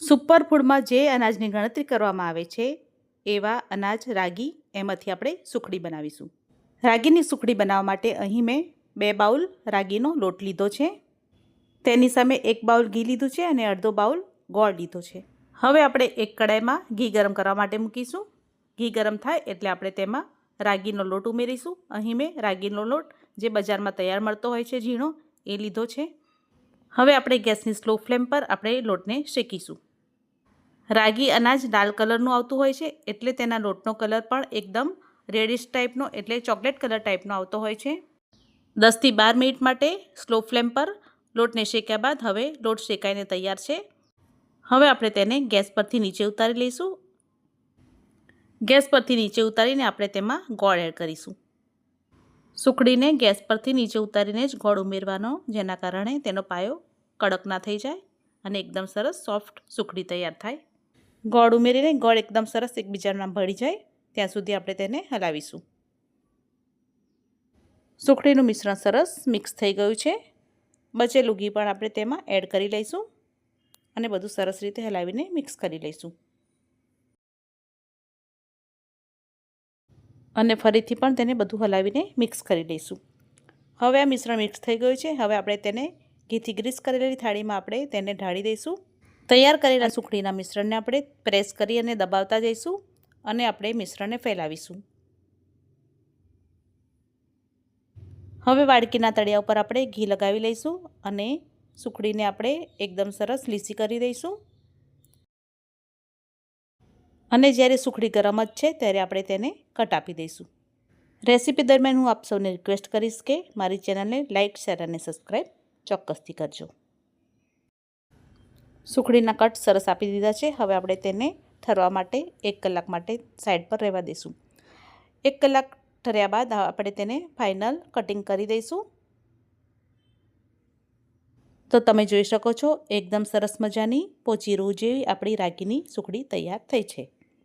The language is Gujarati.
સુપરફૂડમાં જે અનાજની ગણતરી કરવામાં આવે છે એવા અનાજ રાગી, એમાંથી આપણે સુખડી બનાવીશું. રાગીની સુખડી બનાવવા માટે અહીં મેં 2 બાઉલ રાગીનો લોટ લીધો છે. તેની સામે 1 બાઉલ ઘી લીધું છે અને અડધો બાઉલ ગોળ લીધો છે. હવે આપણે એક કડાઈમાં ઘી ગરમ કરવા માટે મૂકીશું. ઘી ગરમ થાય એટલે આપણે તેમાં રાગીનો લોટ ઉમેરીશું. અહીં મેં રાગીનો લોટ જે બજારમાં તૈયાર મળતો હોય છે ઝીણો, એ લીધો છે. હવે આપણે ગેસની સ્લો ફ્લેમ પર આપણે લોટને શેકીશું. રાગી અનાજ લાલ કલરનું આવતું હોય છે એટલે તેના લોટનો કલર પણ એકદમ રેડિશ ટાઈપનો એટલે ચોકલેટ કલર ટાઈપનો આવતો હોય છે. 10 થી 12 મિનિટ માટે સ્લો ફ્લેમ પર લોટને શેક્યા બાદ હવે લોટ શેકાઈને તૈયાર છે. હવે આપણે તેને ગેસ પરથી નીચે ઉતારી લઈશું. ગેસ પરથી નીચે ઉતારીને આપણે તેમાં ગોળ એડ કરીશું. સુખડીને ગેસ પરથી નીચે ઉતારીને જ ગોળ ઉમેરવાનો, જેના કારણે તેનો પાયો કડક ના થઈ જાય અને એકદમ સરસ સોફ્ટ સુખડી તૈયાર થાય. ગોળ ઉમેરીને ગોળ એકદમ સરસ એકબીજામાં ભળી જાય ત્યાં સુધી આપણે તેને હલાવીશું. સુખડીનું મિશ્રણ સરસ મિક્સ થઈ ગયું છે. બચેલું ઘી પણ આપણે તેમાં એડ કરી લઈશું અને બધું સરસ રીતે હલાવીને મિક્સ કરી લઈશું. અને ફરીથી પણ તેને બધું હલાવીને મિક્સ કરી લઈશું. હવે આ મિશ્રણ મિક્સ થઈ ગયું છે. હવે આપણે તેને ઘીથી ગ્રીસ કરેલી થાળીમાં આપણે તેને ઢાળી દઈશું. તૈયાર કરેલા સુખડીના મિશ્રણને આપણે પ્રેસ કરી અને દબાવતા જઈશું અને આપણે મિશ્રણને ફેલાવીશું. હવે વાડકીના તળિયા ઉપર આપણે ઘી લગાવી લઈશું અને સુખડીને આપણે એકદમ સરસ લીસી કરી દઈશું. અને જ્યારે સુખડી ગરમ જ છે ત્યારે આપણે તેને કટ આપી દઈશું. રેસીપી દરમિયાન હું આપ સૌને રિક્વેસ્ટ કરીશ કે મારી ચેનલને લાઇક, શેર અને સબસ્ક્રાઈબ ચોક્કસથી કરજો. સુખડીના કટ સરસ આપી દીધા છે. હવે આપણે તેને ઠરવા માટે 1 કલાક માટે સાઈડ પર રહેવા દઈશું. 1 કલાક ઠર્યા બાદ આપણે તેને ફાઇનલ કટિંગ કરી દઈશું. તો તમે જોઈ શકો છો એકદમ સરસ મજાની પોચી રૂ જેવી આપણી રાગીની સુખડી તૈયાર થઈ છે.